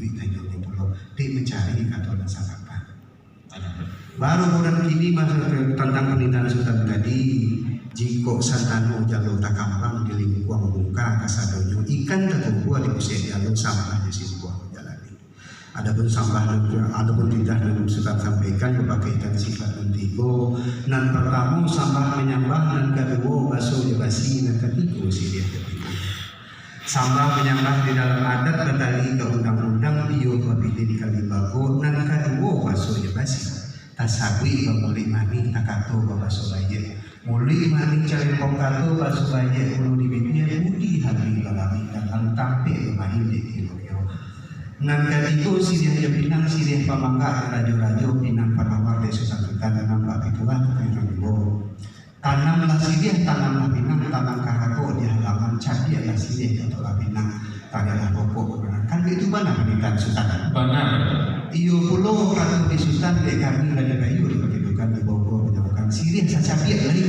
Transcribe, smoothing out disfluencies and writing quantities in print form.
duit tanyo ni pulau dia mencari atau nasabah. Baru bulan kini masa tentang penelitian Sultan tadi jika santano jalur takambang di lingkuang buka kasadonyo ikan terkumpul di usia jalur sampah di sini buang jalani. Adapun sampah adapun tidak yang Sultan sampaikan berbagai ikan sifat dan tigo. Nan pertama sampah menyambah dan kedua basuh basi dan ketiga silia ketiga. Sampah menyambah di dalam adat batali ke undang-undang bio lebih di Kalibago nan kedua basuh basi. Tasabi beli mani takato basuh baye. Muli mani cari pongkato basuh baye ulu di bibir budi habis galami dan tampil mahin di kilo. Nan ketiga sirih pinang sirih pamangka rajo-rajo pinang panawar desa sangkutan nampak itulah kaitannya. Tanamlah sirih tanamlah pinang tanam kahako di halaman cadi adalah sirih atau pinang tanamlah pokok kan itu mana pendidikan Sultan benar. Iyo pulau kata di Sultan dek kami dari Bayu diperhitungkan di Bogor menyebutkan sirih sacapiak lagi